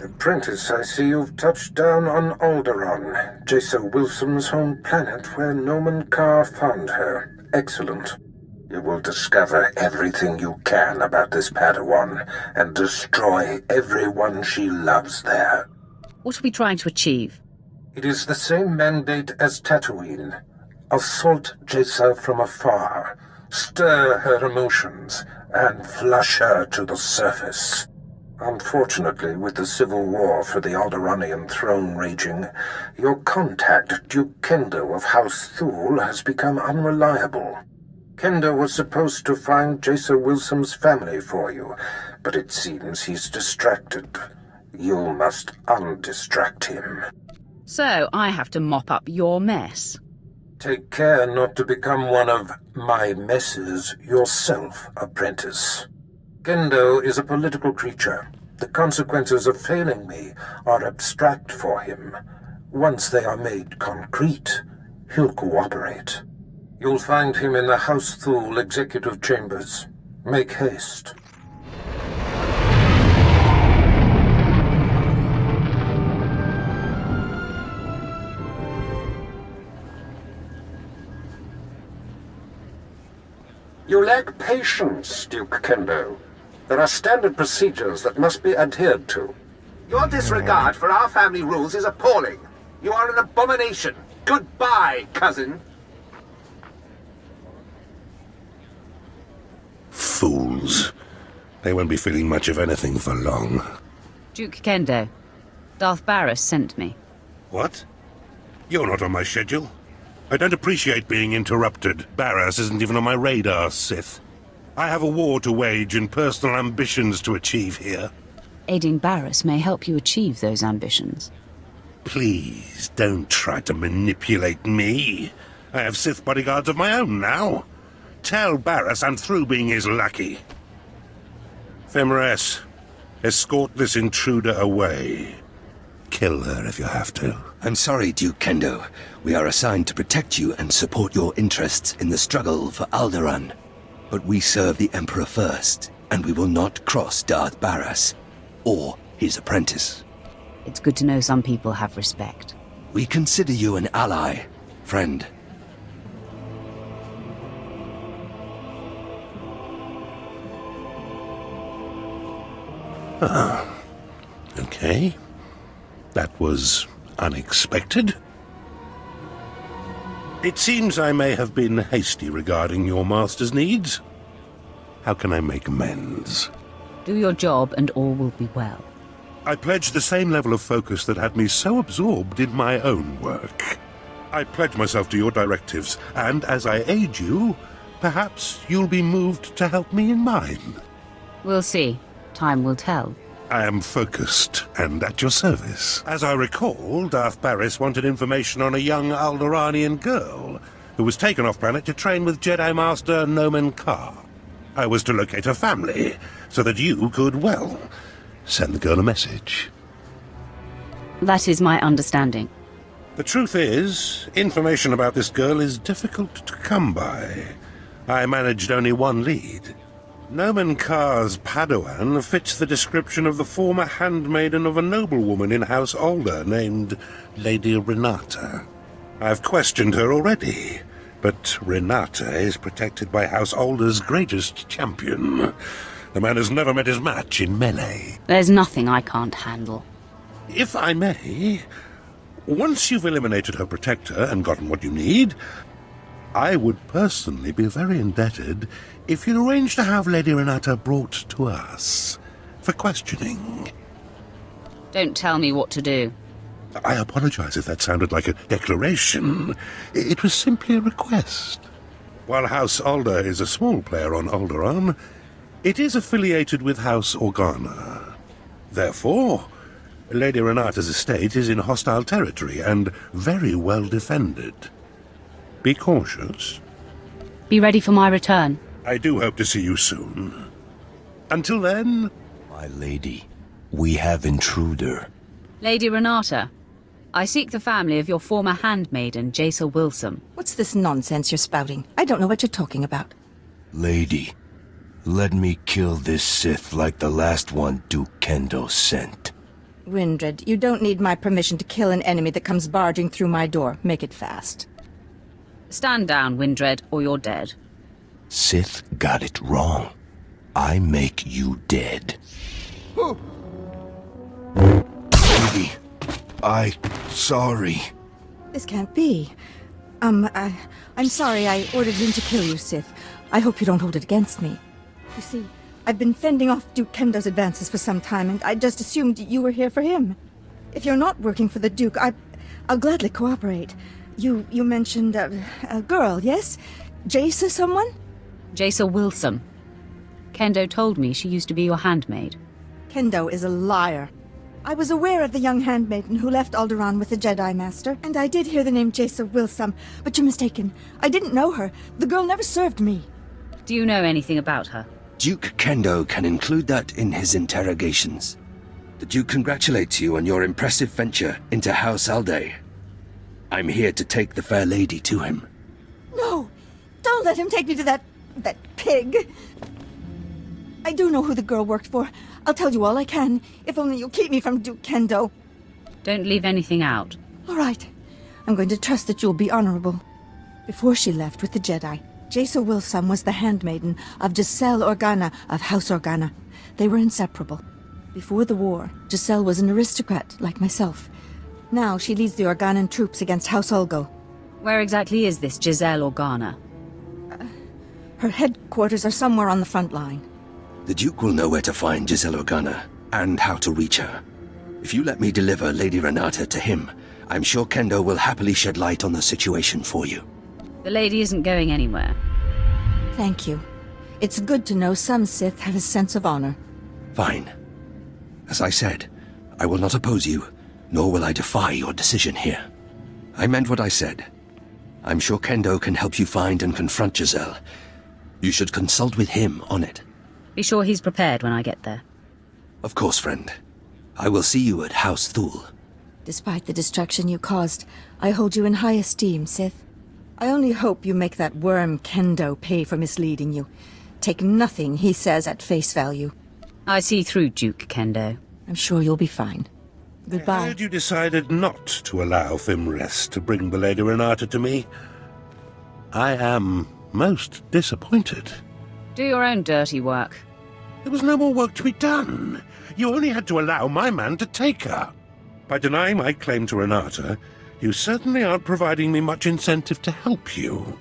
Apprentice, I see you've touched down on Alderaan, Jason Wilson's home planet where Noman Carr found her. Excellent. You will discover everything you can about this Padawan and destroy everyone she loves there. What are we trying to achieve? It is the same mandate as Tatooine. Assault Jason from afar, stir her emotions, and flush her to the surface. Unfortunately, with the civil war for the Alderaanian throne raging, your contact, Duke Kendo of House Thule, has become unreliable. Kendo was supposed to find Jason Wilson's family for you, but it seems he's distracted. You must undistract him. So, I have to mop up your mess. Take care not to become one of my messes yourself, apprentice. Kendo is a political creature. The consequences of failing me are abstract for him. Once they are made concrete, he'll cooperate. You'll find him in the House Thule executive chambers. Make haste. You lack patience, Duke Kendo. There are standard procedures that must be adhered to. Your disregard for our family rules is appalling. You are an abomination. Goodbye, cousin. Fools. They won't be feeling much of anything for long. Duke Kendo, Darth Barris sent me. What? You're not on my schedule. I don't appreciate being interrupted. Barris isn't even on my radar, Sith. I have a war to wage and personal ambitions to achieve here. Aiding Barris may help you achieve those ambitions. Please, don't try to manipulate me. I have Sith bodyguards of my own now. Tell Barris I'm through being his lackey. Femres, escort this intruder away. Kill her if you have to. I'm sorry, Duke Kendo. We are assigned to protect you and support your interests in the struggle for Alderaan. But we serve the Emperor first, and we will not cross Darth Barris or his apprentice. It's good to know some people have respect. We consider you an ally, friend. Okay. That was unexpected. It seems I may have been hasty regarding your master's needs. How can I make amends? Do your job and all will be well. I pledge the same level of focus that had me so absorbed in my own work. I pledge myself to your directives, and as I aid you, perhaps you'll be moved to help me in mine. We'll see. Time will tell. I am focused and at your service. As I recall, Darth Barris wanted information on a young Alderaanian girl who was taken off-planet to train with Jedi Master Noman Carr. I was to locate her family, so that you could, well, send the girl a message. That is my understanding. The truth is, information about this girl is difficult to come by. I managed only one lead. Noman Carr's Padawan fits the description of the former handmaiden of a noblewoman in House Alder named Lady Renata. I've questioned her already, but Renata is protected by House Alder's greatest champion. The man has never met his match in melee. There's nothing I can't handle. If I may, once you've eliminated her protector and gotten what you need, I would personally be very indebted if you'd arrange to have Lady Renata brought to us for questioning. Don't tell me what to do. I apologize if that sounded like a declaration. It was simply a request. While House Alder is a small player on Alderaan, it is affiliated with House Organa. Therefore, Lady Renata's estate is in hostile territory and very well defended. Be cautious. Be ready for my return. I do hope to see you soon. Until then... My lady, we have intruder. Lady Renata, I seek the family of your former handmaiden, Jason Wilson. What's this nonsense you're spouting? I don't know what you're talking about. Lady, let me kill this Sith like the last one Duke Kendo sent. Windred, you don't need my permission to kill an enemy that comes barging through my door. Make it fast. Stand down, Windred, or you're dead. Sith got it wrong. I make you dead. Lady, sorry. This can't be. I'm sorry I ordered him to kill you, Sith. I hope you don't hold it against me. You see, I've been fending off Duke Kendo's advances for some time, and I just assumed you were here for him. If you're not working for the Duke, I'll gladly cooperate. You mentioned a girl, yes? Jace or someone? Jace Wilson. Kendo told me she used to be your handmaid. Kendo is a liar. I was aware of the young handmaiden who left Alderaan with the Jedi Master, and I did hear the name Jace Wilson, but you're mistaken. I didn't know her. The girl never served me. Do you know anything about her? Duke Kendo can include that in his interrogations. The Duke congratulates you on your impressive venture into House Alday. I'm here to take the fair lady to him. No! Don't let him take me to that pig! I do know who the girl worked for. I'll tell you all I can, if only you'll keep me from Duke Kendo. Don't leave anything out. All right. I'm going to trust that you'll be honorable. Before she left with the Jedi, Jace Wilson was the handmaiden of Giselle Organa of House Organa. They were inseparable. Before the war, Giselle was an aristocrat like myself. Now she leads the Organan troops against House Ulgo. Where exactly is this Giselle Organa? Her headquarters are somewhere on the front line. The Duke will know where to find Giselle Organa, and how to reach her. If you let me deliver Lady Renata to him, I'm sure Kendo will happily shed light on the situation for you. The lady isn't going anywhere. Thank you. It's good to know some Sith have a sense of honor. Fine. As I said, I will not oppose you, nor will I defy your decision here. I meant what I said. I'm sure Kendo can help you find and confront Giselle. You should consult with him on it. Be sure he's prepared when I get there. Of course, friend. I will see you at House Thule. Despite the destruction you caused, I hold you in high esteem, Sith. I only hope you make that worm Kendo pay for misleading you. Take nothing he says at face value. I see through Duke Kendo. I'm sure you'll be fine. I Goodbye. heard you decided not to allow Fimrest to bring the Lady Renata to me. I am most disappointed. Do your own dirty work. There was no more work to be done. You only had to allow my man to take her. By denying my claim to Renata, you certainly aren't providing me much incentive to help you.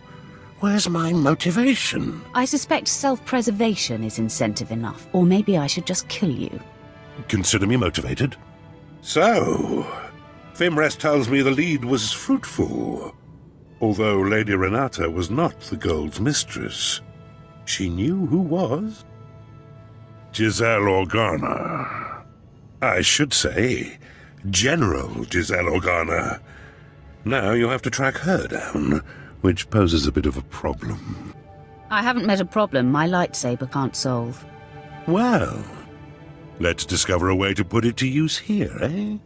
Where's my motivation? I suspect self-preservation is incentive enough, or maybe I should just kill you. Consider me motivated. So, Fimrest tells me the lead was fruitful. Although Lady Renata was not the Gold's mistress, she knew who was. Giselle Organa. I should say, General Giselle Organa. Now you have to track her down, which poses a bit of a problem. I haven't met a problem my lightsaber can't solve. Well, let's discover a way to put it to use here, eh?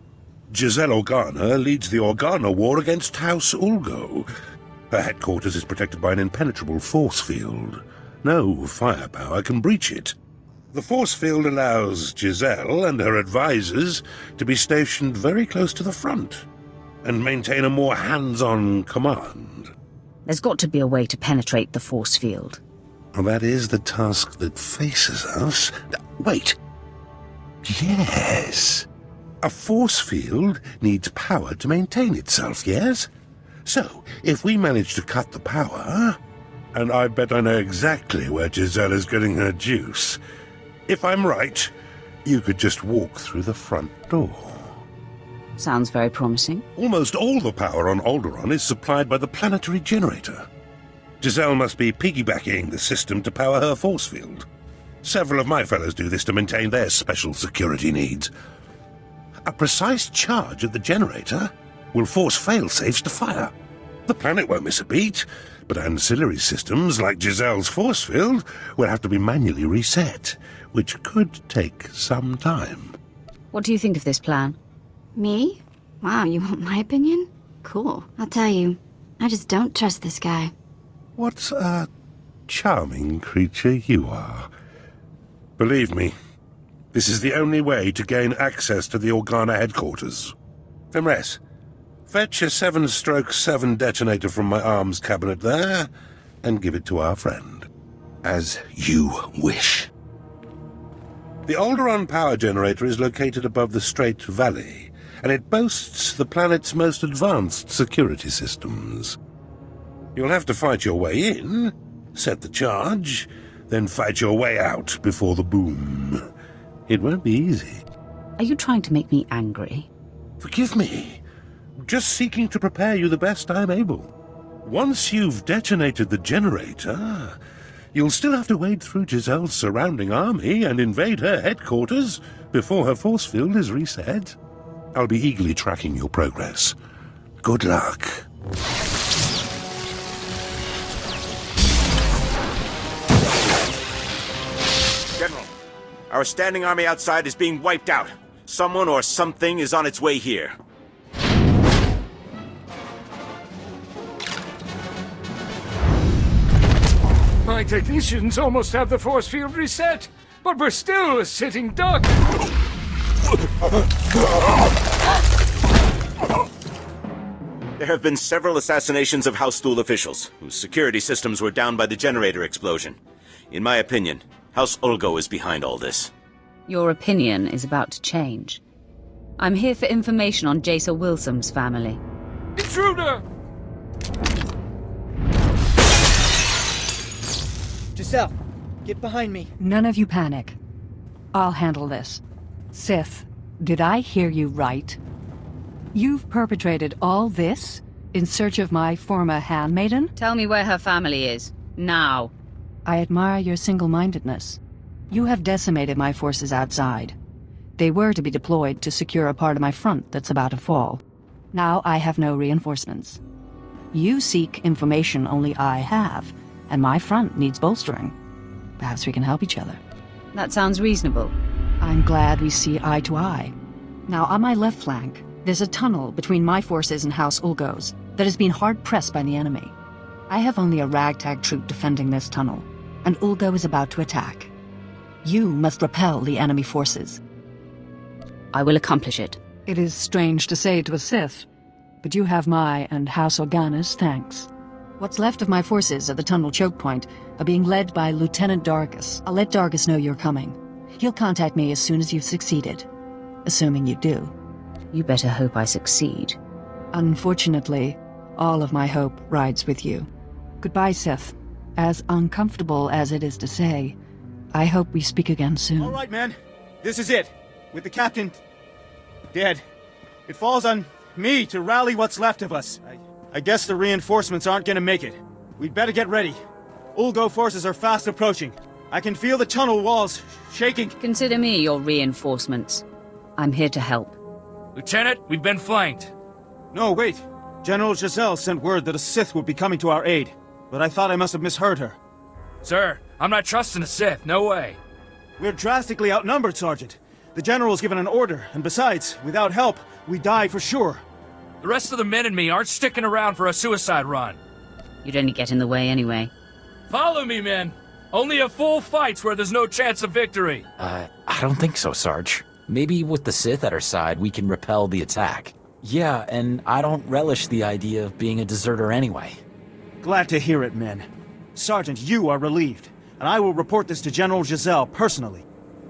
Giselle Organa leads the Organa War against House Ulgo. Her headquarters is protected by an impenetrable force field. No firepower can breach it. The force field allows Giselle and her advisors to be stationed very close to the front and maintain a more hands-on command. There's got to be a way to penetrate the force field. Well, that is the task that faces us. Wait. Yes. A force field needs power to maintain itself, yes? So, if we manage to cut the power, and I bet I know exactly where Giselle is getting her juice, if I'm right, you could just walk through the front door. Sounds very promising. Almost all the power on Alderaan is supplied by the planetary generator. Giselle must be piggybacking the system to power her force field. Several of my fellows do this to maintain their special security needs. A precise charge of the generator will force fail-safes to fire. The planet won't miss a beat, but ancillary systems like Giselle's force field will have to be manually reset, which could take some time. What do you think of this plan? Me? Wow, you want my opinion? Cool. I'll tell you, I just don't trust this guy. What a charming creature you are. Believe me, This is the only way to gain access to the Organa headquarters. Fimres, fetch a 7/7 detonator from my arms cabinet there, and give it to our friend. As you wish. The Alderaan power generator is located above the Strait Valley, and it boasts the planet's most advanced security systems. You'll have to fight your way in, set the charge, then fight your way out before the boom. It won't be easy. Are you trying to make me angry? Forgive me. Just seeking to prepare you the best I'm able. Once you've detonated the generator, you'll still have to wade through Giselle's surrounding army and invade her headquarters before her force field is reset. I'll be eagerly tracking your progress. Good luck. General, our standing army outside is being wiped out. Someone or something is on its way here. My technicians almost have the force field reset, but we're still a sitting duck. There have been several assassinations of House Thule officials, whose security systems were down by the generator explosion. In my opinion, House Ulgo is behind all this. Your opinion is about to change. I'm here for information on Jason Wilson's family. Intruder! Giselle, get behind me. None of you panic. I'll handle this. Sith, did I hear you right? You've perpetrated all this in search of my former handmaiden? Tell me where her family is. Now. I admire your single-mindedness. You have decimated my forces outside. They were to be deployed to secure a part of my front that's about to fall. Now I have no reinforcements. You seek information only I have, and my front needs bolstering. Perhaps we can help each other. That sounds reasonable. I'm glad we see eye to eye. Now, on my left flank, there's a tunnel between my forces and House Ulgo's that has been hard-pressed by the enemy. I have only a ragtag troop defending this tunnel, and Ulgo is about to attack. You must repel the enemy forces. I will accomplish it. It is strange to say to a Sith, but you have my and House Organa's thanks. What's left of my forces at the tunnel choke point are being led by Lieutenant Dargus. I'll let Dargus know you're coming. He'll contact me as soon as you've succeeded. Assuming you do. You better hope I succeed. Unfortunately, all of my hope rides with you. Goodbye, Sith. As uncomfortable as it is to say, I hope we speak again soon. All right, man. This is it. With the captain dead, it falls on me to rally what's left of us. I guess the reinforcements aren't gonna make it. We'd better get ready. Ulgo forces are fast approaching. I can feel the tunnel walls shaking. Consider me your reinforcements. I'm here to help. Lieutenant, we've been flanked. No, wait. General Giselle sent word that a Sith would be coming to our aid, but I thought I must have misheard her. Sir, I'm not trusting a Sith, no way. We're drastically outnumbered, Sergeant. The General's given an order, and besides, without help, we die for sure. The rest of the men and me aren't sticking around for a suicide run. You'd only get in the way anyway. Follow me, men. Only a full fight's where there's no chance of victory. I don't think so, Sarge. Maybe with the Sith at our side, we can repel the attack. Yeah, and I don't relish the idea of being a deserter anyway. Glad to hear it, men. Sergeant, you are relieved, and I will report this to General Giselle personally.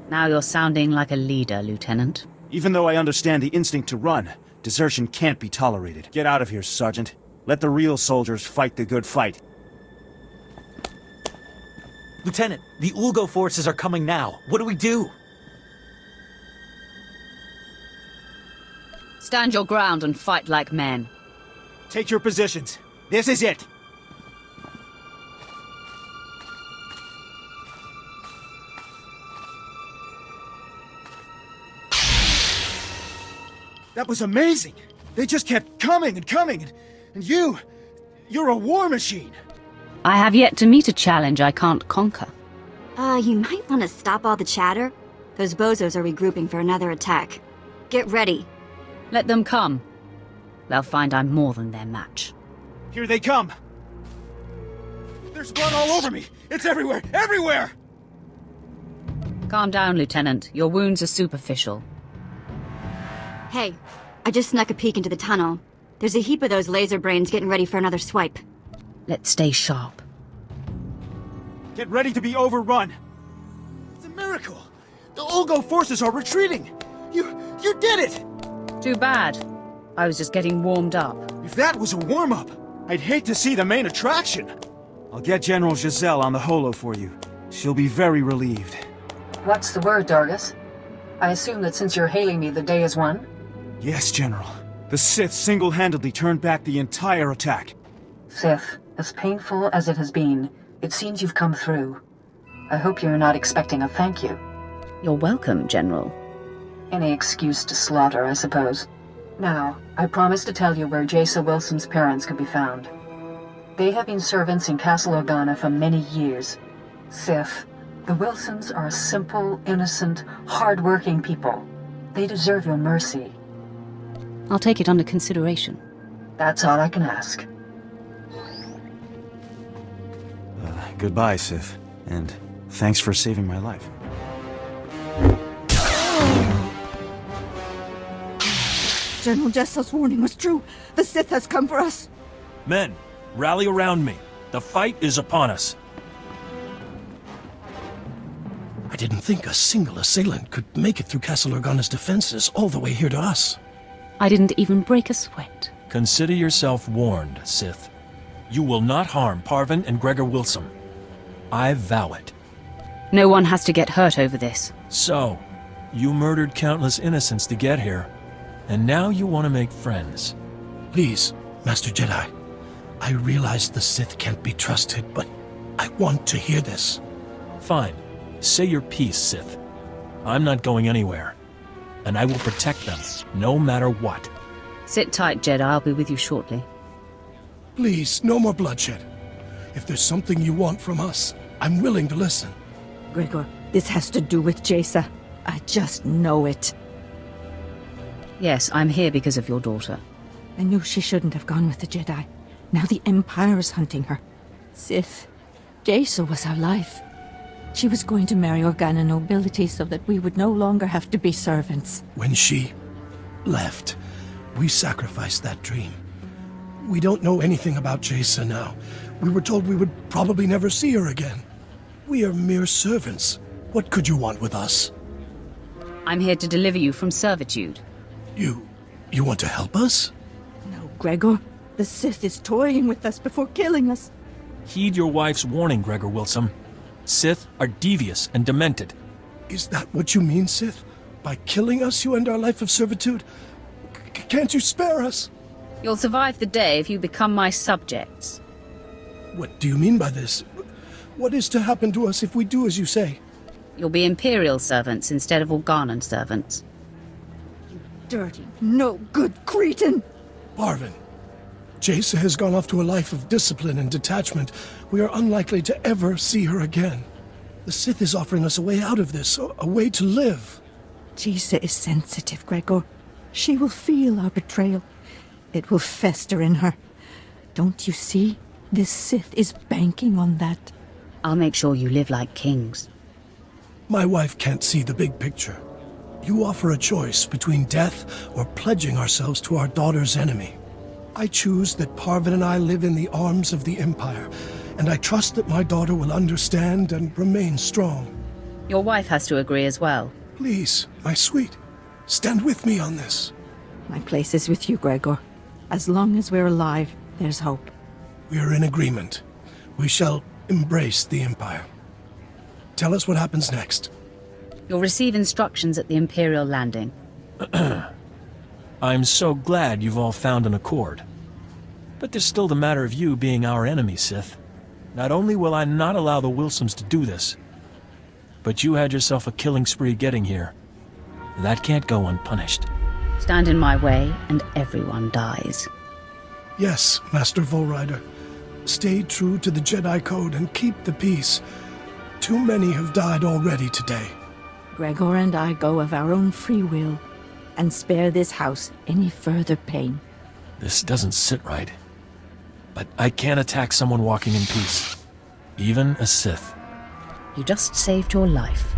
Now you're sounding like a leader, Lieutenant. Even though I understand the instinct to run, desertion can't be tolerated. Get out of here, Sergeant. Let the real soldiers fight the good fight. Lieutenant, the Ulgo forces are coming now. What do we do? Stand your ground and fight like men. Take your positions. This is it. That was amazing! They just kept coming and coming, and you're a war machine! I have yet to meet a challenge I can't conquer. You might want to stop all the chatter. Those bozos are regrouping for another attack. Get ready. Let them come. They'll find I'm more than their match. Here they come! There's blood all over me! It's everywhere! Everywhere! Calm down, Lieutenant. Your wounds are superficial. Hey, I just snuck a peek into the tunnel. There's a heap of those laser brains getting ready for another swipe. Let's stay sharp. Get ready to be overrun. It's a miracle. The Ulgo forces are retreating. You did it! Too bad. I was just getting warmed up. If that was a warm-up, I'd hate to see the main attraction. I'll get General Giselle on the holo for you. She'll be very relieved. What's the word, Dorgus? I assume that since you're hailing me, the day is won? Yes, General. The Sith single-handedly turned back the entire attack. Sith, as painful as it has been, it seems you've come through. I hope you're not expecting a thank you. You're welcome, General. Any excuse to slaughter, I suppose. Now, I promise to tell you where Jaisa Wilson's parents could be found. They have been servants in Castle Organa for many years. Sith, the Wilsons are a simple, innocent, hard-working people. They deserve your mercy. I'll take it under consideration. That's all I can ask. Goodbye, Sith. And thanks for saving my life. General Jessel's warning was true. The Sith has come for us. Men, rally around me. The fight is upon us. I didn't think a single assailant could make it through Castle Organa's defenses all the way here to us. I didn't even break a sweat. Consider yourself warned, Sith. You will not harm Parvin and Gregor Wilson. I vow it. No one has to get hurt over this. So, you murdered countless innocents to get here, and now you want to make friends. Please, Master Jedi. I realize the Sith can't be trusted, but I want to hear this. Fine. Say your piece, Sith. I'm not going anywhere, and I will protect them, no matter what. Sit tight, Jedi. I'll be with you shortly. Please, no more bloodshed. If there's something you want from us, I'm willing to listen. Gregor, this has to do with Jaisa. I just know it. Yes, I'm here because of your daughter. I knew she shouldn't have gone with the Jedi. Now the Empire is hunting her. Sith, Jaisa was our life. She was going to marry Organa nobility so that we would no longer have to be servants. When she left, we sacrificed that dream. We don't know anything about Jaisa now. We were told we would probably never see her again. We are mere servants. What could you want with us? I'm here to deliver you from servitude. You want to help us? No, Gregor. The Sith is toying with us before killing us. Heed your wife's warning, Gregor Wilson. Sith are devious and demented. Is that what you mean, Sith? By killing us, you end our life of servitude? Can't you spare us? You'll survive the day if you become my subjects. What do you mean by this? What is to happen to us if we do as you say? You'll be Imperial servants instead of Organan servants. You dirty, no-good cretin! Parvin, Jaisa has gone off to a life of discipline and detachment. We are unlikely to ever see her again. The Sith is offering us a way out of this, a way to live. Jaisa is sensitive, Gregor. She will feel our betrayal. It will fester in her. Don't you see? This Sith is banking on that. I'll make sure you live like kings. My wife can't see the big picture. You offer a choice between death or pledging ourselves to our daughter's enemy. I choose that Parvin and I live in the arms of the Empire, and I trust that my daughter will understand and remain strong. Your wife has to agree as well. Please, my sweet, stand with me on this. My place is with you, Gregor. As long as we're alive, there's hope. We are in agreement. We shall embrace the Empire. Tell us what happens next. You'll receive instructions at the Imperial landing. I'm so glad you've all found an accord. But there's still the matter of you being our enemy, Sith. Not only will I not allow the Wilsons to do this, but you had yourself a killing spree getting here. That can't go unpunished. Stand in my way, and everyone dies. Yes, Master Volrider. Stay true to the Jedi Code and keep the peace. Too many have died already today. Gregor and I go of our own free will, and spare this house any further pain. This doesn't sit right. But I can't attack someone walking in peace. Even a Sith. You just saved your life.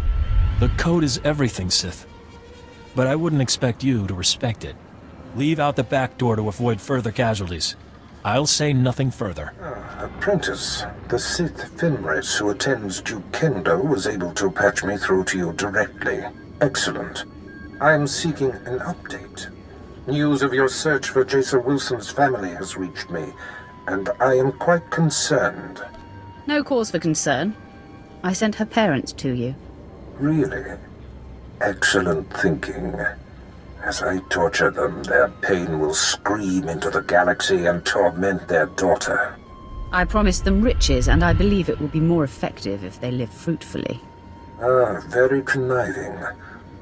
The code is everything, Sith. But I wouldn't expect you to respect it. Leave out the back door to avoid further casualties. I'll say nothing further. Apprentice, the Sith Fenris who attends Duke Kendo was able to patch me through to you directly. Excellent. I am seeking an update. News of your search for Jason Wilson's family has reached me, and I am quite concerned. No cause for concern. I sent her parents to you. Really? Excellent thinking. As I torture them, their pain will scream into the galaxy and torment their daughter. I promised them riches, and I believe it will be more effective if they live fruitfully. Very conniving.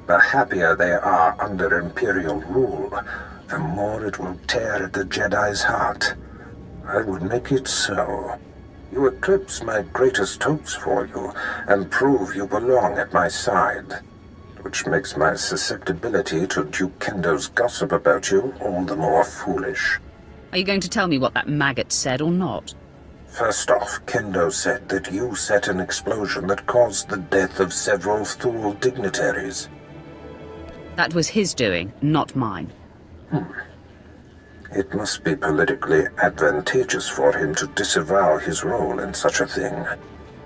The happier they are under Imperial rule, the more it will tear at the Jedi's heart. I would make it so. You eclipse my greatest hopes for you, and prove you belong at my side. Which makes my susceptibility to Duke Kendo's gossip about you all the more foolish. Are you going to tell me what that maggot said or not? First off, Kendo said that you set an explosion that caused the death of several Thule dignitaries. That was his doing, not mine. It must be politically advantageous for him to disavow his role in such a thing.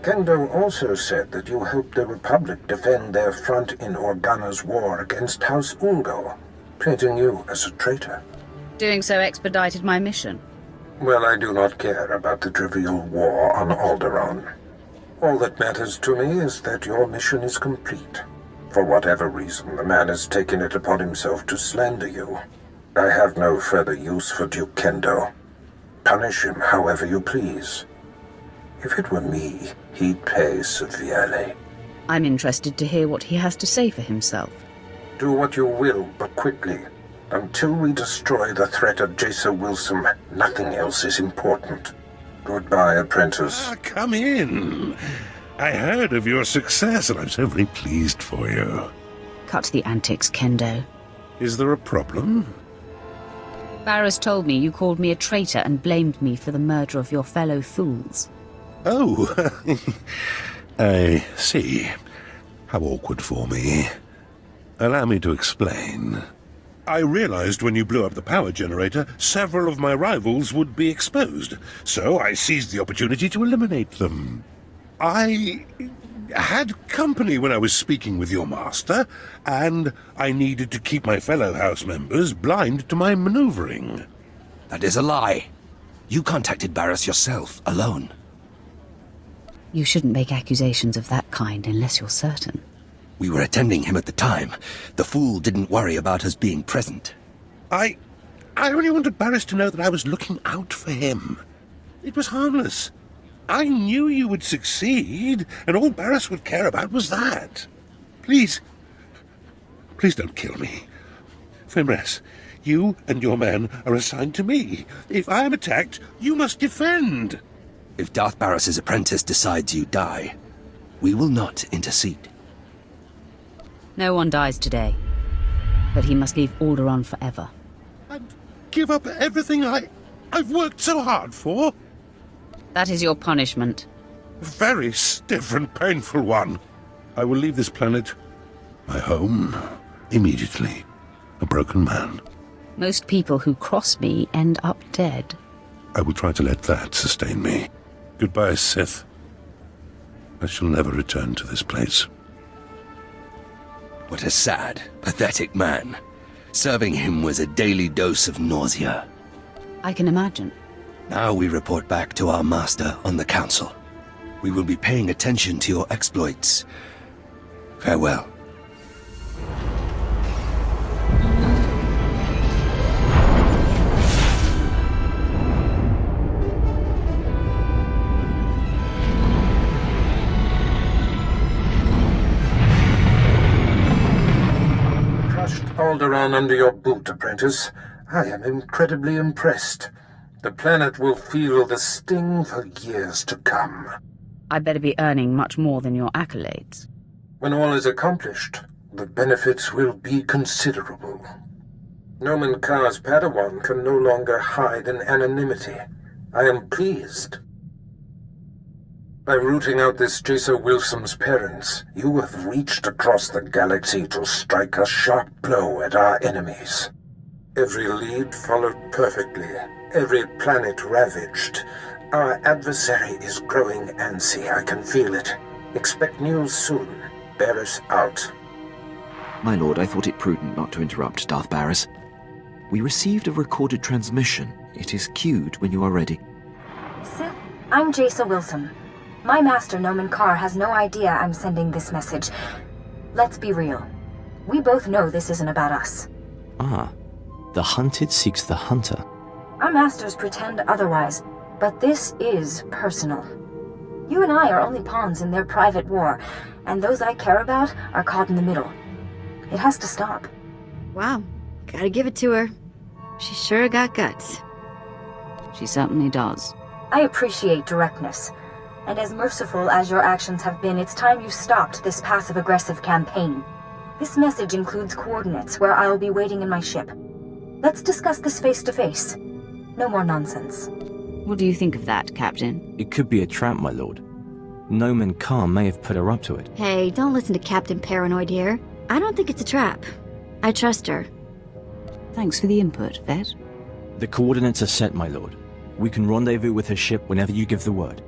Kendo also said that you helped the Republic defend their front in Organa's war against House Ulgo, painting you as a traitor. Doing so expedited my mission. Well, I do not care about the trivial war on Alderaan. All that matters to me is that your mission is complete. For whatever reason, the man has taken it upon himself to slander you. I have no further use for Duke Kendo. Punish him however you please. If it were me, he'd pay severely. I'm interested to hear what he has to say for himself. Do what you will, but quickly. Until we destroy the threat of Jason Wilson, nothing else is important. Goodbye, apprentice. Come in. I heard of your success, and I'm so very pleased for you. Cut the antics, Kendo. Is there a problem? Barras told me you called me a traitor and blamed me for the murder of your fellow Thules. Oh, I see. How awkward for me. Allow me to explain. I realized when you blew up the power generator, several of my rivals would be exposed, so I seized the opportunity to eliminate them. I had company when I was speaking with your master, and I needed to keep my fellow house members blind to my maneuvering. That is a lie. You contacted Barras yourself, alone. You shouldn't make accusations of that kind unless you're certain. We were attending him at the time. The fool didn't worry about us being present. I only wanted Barras to know that I was looking out for him. It was harmless. I knew you would succeed, and all Barras would care about was that. Please don't kill me. Fenris, you and your men are assigned to me. If I am attacked, you must defend. If Darth Barras' apprentice decides you die, we will not intercede. No one dies today, but he must leave Alderaan forever. I'd give up everything I've worked so hard for. That is your punishment. A very stiff and painful one. I will leave this planet, my home, immediately. A broken man. Most people who cross me end up dead. I will try to let that sustain me. Goodbye, Sith. I shall never return to this place. What a sad, pathetic man. Serving him was a daily dose of nausea. I can imagine. Now we report back to our master on the council. We will be paying attention to your exploits. Farewell. Crushed Alderaan under your boot, apprentice. I am incredibly impressed. The planet will feel the sting for years to come. I better be earning much more than your accolades. When all is accomplished, the benefits will be considerable. Nomen Kar's Padawan can no longer hide in anonymity. I am pleased. By rooting out this Jason Wilson's parents, you have reached across the galaxy to strike a sharp blow at our enemies. Every lead followed perfectly, every planet ravaged. Our adversary is growing antsy, I can feel it. Expect news soon. Barris out. My lord, I thought it prudent not to interrupt, Darth Barris. We received a recorded transmission. It is queued when you are ready. Sith, I'm Jason Wilson. My master, Noman Carr, has no idea I'm sending this message. Let's be real. We both know this isn't about us. Ah, the hunted seeks the hunter. Our masters pretend otherwise, but this is personal. You and I are only pawns in their private war, and those I care about are caught in the middle. It has to stop. Wow, gotta give it to her. She sure got guts. She certainly does. I appreciate directness. And as merciful as your actions have been, it's time you stopped this passive-aggressive campaign. This message includes coordinates where I'll be waiting in my ship. Let's discuss this face-to-face. No more nonsense. What do you think of that, Captain? It could be a trap, my lord. Noman Carr may have put her up to it. Hey, don't listen to Captain Paranoid here. I don't think it's a trap. I trust her. Thanks for the input, Vet. The coordinates are set, my lord. We can rendezvous with her ship whenever you give the word.